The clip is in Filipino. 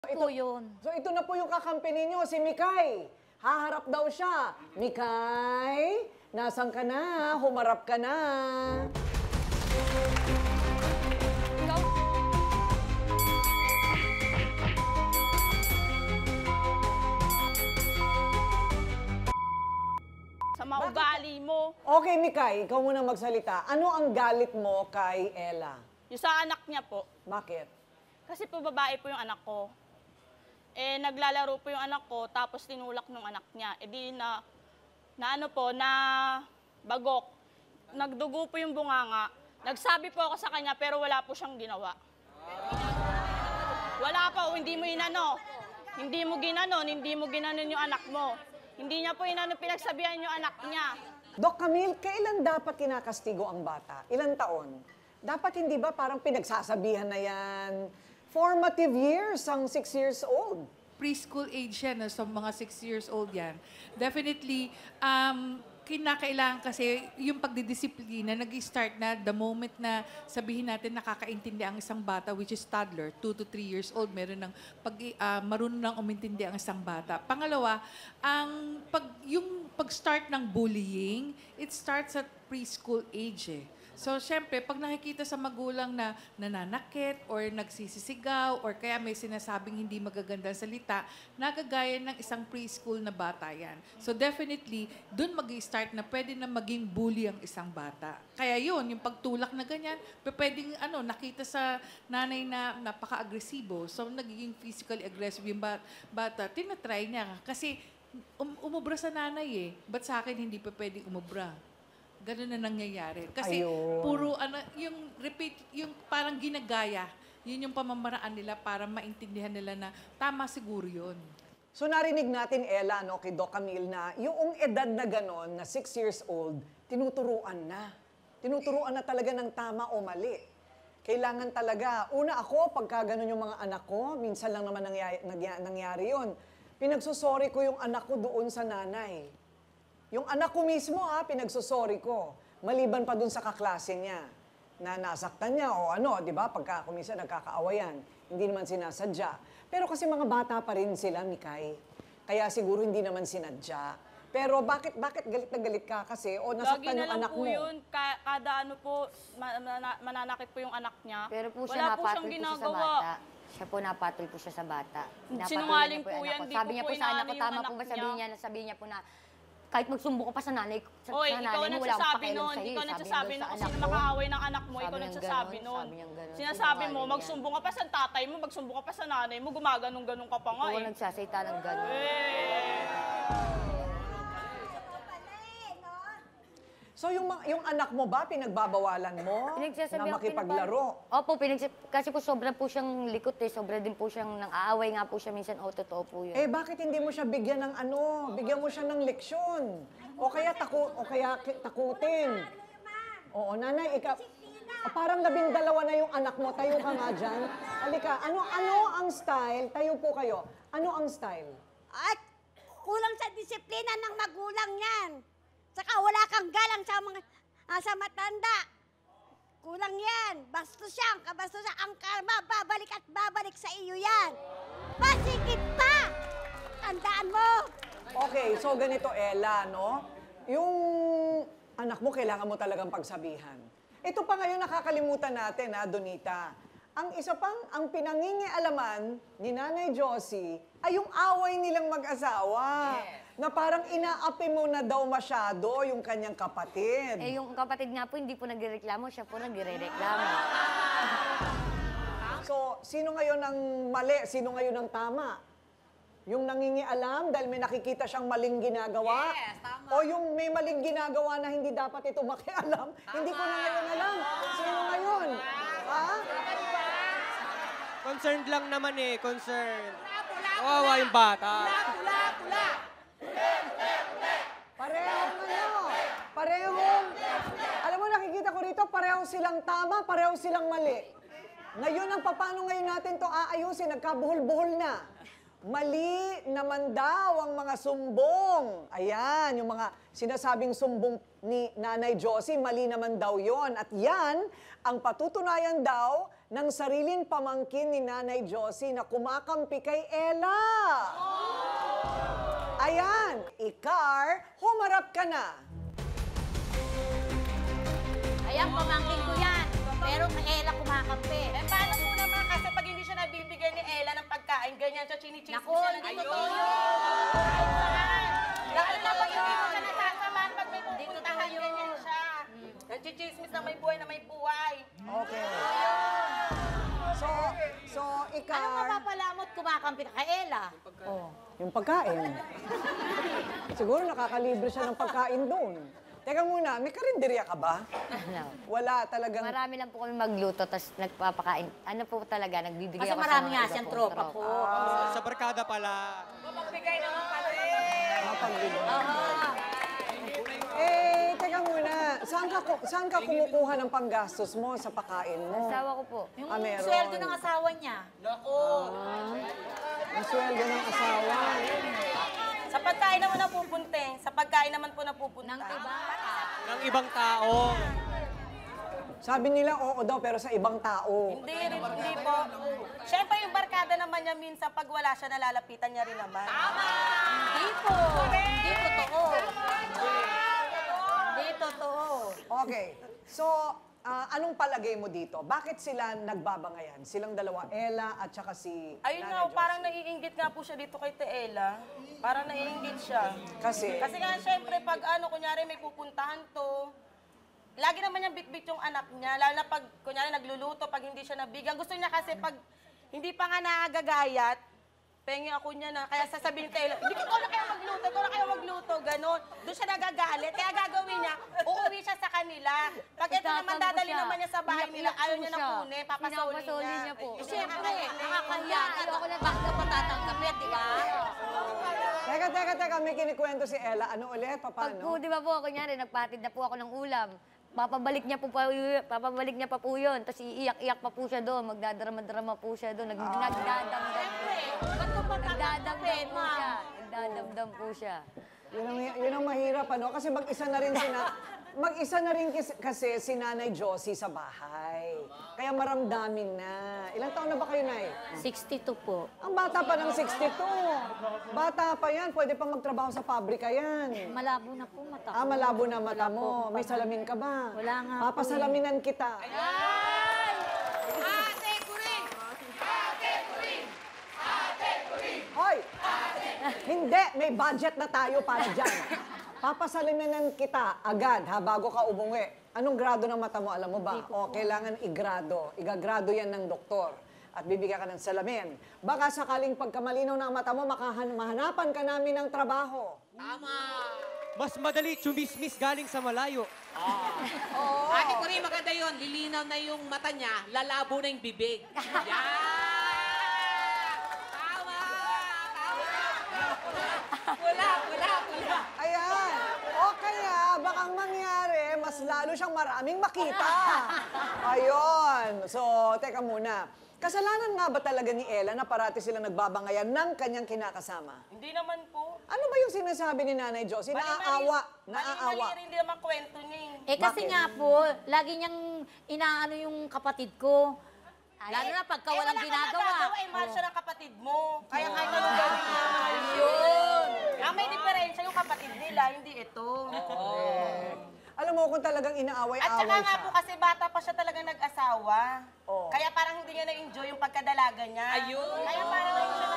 po yun. So ito na po yung kakampi ninyo, si Mikay. Haharap daw siya. Mikay, nasan ka na? Humarap ka na. Ikaw, sa mga ugali mo. Okay, Mikay, ikaw muna magsalita. Ano ang galit mo kay Ella? Yung sa anak niya po. Bakit? Kasi po babae po yung anak ko. Eh, naglalaro po yung anak ko, tapos tinulak ng anak niya. Eh di na ano po, na bagok. Nagdugo po yung bunganga. Nagsabi po ako sa kanya, pero wala po siyang ginawa. Wala po, hindi mo inano. Hindi mo ginanon, hindi mo ginanon yung anak mo. Hindi niya po inano pinagsabihan yung anak niya. Doc Camille, kailan dapat kinakastigo ang bata? Ilang taon? Dapat hindi ba parang pinagsasabihan na yan? Formative years ang 6 years old. Preschool age yan, so mga 6 years old yan. Definitely, kinakailangan kasi yung pagdidisiplina, nag-start na the moment na sabihin natin nakakaintindi ang isang bata, which is toddler, 2 to 3 years old, meron ng marunong nang umintindi ang isang bata. Pangalawa, yung pag-start ng bullying, it starts at preschool age eh. So, syempre, pag nakikita sa magulang na nananakit or nagsisisigaw or kaya may sinasabing hindi magagandang salita, nagagaya ng isang preschool na bata yan. So, definitely, dun mag-i-start na pwede na maging bully ang isang bata. Kaya yun, yung pagtulak na ganyan, pwedeng nakita sa nanay na napaka-agresibo. So, nagiging physically aggressive yung bata. Tinatry niya kasi umubra sa nanay eh. Ba't sa akin hindi pa pwedeng umubra? Ganun na nangyayari. Kasi puro yung repeat, yung parang ginagaya, yun yung pamamaraan nila para maintindihan nila na tama siguro yun. So narinig natin, Ella, kay Doc Camille na yung edad na ganon, na 6 years old, tinuturuan na. Tinuturuan na talaga ng tama o mali. Kailangan talaga, una ako, pagka ganon yung mga anak ko, minsan lang naman nangyari yun, pinagsusorry ko yung anak ko doon sa nanay. Yung anak ko mismo, pinagsusorry ko. Maliban pa dun sa kaklase niya, na nasaktan niya o di ba? Pagka kumisa nagkakaawayan, hindi naman sinasadya. Pero kasi mga bata pa rin sila, Mikay. Kaya siguro hindi naman sinadya. Pero bakit galit na galit ka kasi o nasaktan yung anak mo? Lagi na lang po yun, kada po, mananakit po yung anak niya. Pero po siya Wala po siyang napatol po siya sa ginagawa. bata. Siya po napatol po siya sa bata. Sinungaling Napatulan po niya yan, yung di anak ko. Sabi ko niya po po sa anak ko, inaano yung tama po anak ba niya. sabihin niya po na kahit magsumbo ka pa sa nanay, Oy, nanay ikaw mo, wala akong nagsasabi pakialam nun. sa'yo. Ikaw Sabi nagsasabi niya nun doon kasi sa anak ko. nakaaway ng anak mo. Ikaw Sabi niyang nagsasabi ganon, nun. sabi niyang ganon, Sinasabi mo, sinungaling magsumbong ka pa sa tatay mo, magsumbong ka pa sa nanay mo, gumaganong-ganong ka pa nga Oo, eh. nagsasalita ng gano'n. So yung anak mo ba, pinagbabawalan mo na makipaglaro? Opo, kasi po sobra po siyang likot eh. Sobra din po siyang nang-aaway nga po siya minsan. O, totoo po yun. Eh bakit hindi mo siya bigyan ng bigyan mo siya ng leksyon? O kaya takutin? Oo, nanay, parang 12 na yung anak mo. Tayo ka nga dyan. Halika, ano ang style? Tayo po kayo. Ano ang style? At kulang sa disiplina ng magulang yan. Saka wala kang galang sa mga sa matanda. Kulang yan. Bastos yan. Kabastos yan. Ang karma, babalik at babalik sa iyo yan. Pasikit pa! Tandaan mo! Okay, so ganito, Ella, yung anak mo, kailangan mo talagang pagsabihan. Ito pa ngayon nakakalimutan natin, Donita. Ang isa pang, ang pinangingialaman ni Nanay Josie ay yung away nilang mag-asawa. Yes. Na parang inaapi mo na daw masyado yung kanyang kapatid. Eh, yung kapatid nga po, hindi po nagrereklamo. Siya po nagrereklamo. So, sino ngayon ang mali? Sino ngayon ang tama? Yung nangingialam dahil may nakikita siyang maling ginagawa? Yes, tama. O yung may maling ginagawa na hindi dapat ito makialam? Tama. Hindi ko na ngayon alam. Sino ngayon? Ha? Concerned lang naman concerned. Kawawa yung bata. Parehong, alam mo, nakikita ko rito, pareho silang tama, pareho silang mali. Ngayon, paano ngayon natin to aayusin? Nagkabuhol-buhol na. Mali naman daw ang mga sumbong. Ayan, yung mga sinasabing sumbong ni Nanay Josie, mali naman daw yon. At yan, ang patutunayan daw ng sariling pamangkin ni Nanay Josie na kumakampi kay Ella. Ayan, Ikar, humarap ka na. Ayan, pamangkin ko yan. Pero kay Ella kumakampi. Eh, paano po naman? Kasi pag hindi siya nabibigyan ni Ella ng pagkain, ganyan siya, chinichismis Naku, siya. hindi Ayun. totoo Lalo na pag hindi mo siya nasasamahan, pag may Hindi pupuntahan, totoo yun. ganyan siya. Nagchichismis na may buhay na may buhay. Okay. So, Ikar... Anong mapapalamot kumakampi ka kay Ella? Oh. Yung pagkain. Siguro nakakalibre siya ng pagkain doon. Teka muna, may karinderya ka ba? No. Wala talagang... Marami lang po kami magluto, tapos nagpapakain. Ano po talaga, nagbibigay Kasi ako marami sa nga iba siyang pong tropa po. Sa barkada pala. Magbigay naman pala Mapagbigay. Eh, teka muna. Saan ka kumukuha ng panggastos mo sa pakain mo? Asawa ko po. Yung Meron. sweldo ng asawa niya. Ang sweldo ng asawa. Sa pagkain naman napupunte. Sa pagkain naman po napupunta. Ng iba. Ng ibang tao. Sabi nila, oo daw, pero sa ibang tao. Hindi po. Siyempre yung barkada naman niya minsan pag wala siya, nalalapitan niya rin naman. Hindi po. Hindi totoo. Hindi totoo. Okay. So, anong palagay mo dito? Bakit sila nagbabangayan? Silang dalawa, Ella at saka si Ayun Nanay nga, Josie. parang naiinggit nga po siya dito kay Teela. Parang naiinggit siya. Kasi Kasi nga, syempre, pag kunyari may pupuntahan to, lagi naman niya bit-bit yung anak niya. Lalo na pag, kunyari, nagluluto, pag hindi siya nabigyan. Gusto niya kasi pag hindi pa nga nagagayat, pengi ako niya na, kaya sasabihin ni Teela, hindi ko na kayo magluto, ganon. Doon siya nagagalit. Kaya gagawin niya, uuwi siya sa kanila. Pag ito naman Itatampo dadali siya. naman niya sa bahay nila, Iyak-iyak ayaw po niya na siya. kunin, papasoli Pinapasoli niya po. Siyempre, nakakahiya. Ayoko na bakit ka patatanggapin, di ba? Teka, may kinikwento si Ella. Ano ulit? Pag Paano? po, di ba po, kunyari, nagpatid na po ako ng ulam. Papabalik niya pa po yun. Tapos iiyak-iyak pa po siya doon. Magdadrama-drama po siya doon. Nagdadamdam po. Ba't ko patatanggapin, ma'am? Nagdadamdam po siya. Yun ang mahirap, ano? Kasi mag-isa na rin kasi si Nanay Josie sa bahay. Kaya maramdamin na. Ilang taon na ba kayo, Nay? 62 po. Ang bata pa ng 62. Bata pa yan. Pwede pa magtrabaho sa pabrika yan. Malabo na po mata ko. Malabo na mata Wala po mo. akong May salamin ka ba? Wala nga po Papasalaminan kita. Hoy! Hindi, may budget na tayo para dyan. Papasalinan kita agad bago ka umuwi. Anong grado ng mata mo, alam mo ba? O, kailangan igrado. Igagrado yan ng doktor. At bibigyan ka ng salamin. Baka sakaling pagkamalinaw ng mata mo, mahanapan ka namin ng trabaho. Mas madali chumismis galing sa malayo. Ate ko rin, maganda yun. Lilinaw na yung mata niya, lalabo na yung bibig. Yan! Tama! Tama! Pula! Ayan. O kaya, baka mangyari, mas lalo siyang maraming makita. Ayun. So, teka muna. Kasalanan nga ba talaga ni Ella na parati sila nagbabangayan ng kanyang kinakasama? Hindi naman po. Ano ba yung sinasabi ni Nanay Josie? Naaawa. Mali rin din naman kwento niya eh. Eh kasi Bakit? nga po, lagi niyang inaano yung kapatid ko. Lalo na pagka walang ginagawa. Mahal siya ng kapatid mo. Kaya kahit anong gawin niya, mahal yun. Ang may diferensya yung kapatid nila, hindi ito. Alam mo, kung talagang inaaway-away At saka nga siya. po kasi bata pa siya talagang nag-asawa. Oo. Kaya parang hindi niya na-enjoy yung pagkadalaga niya. Ayun. Kaya parang ngayon siya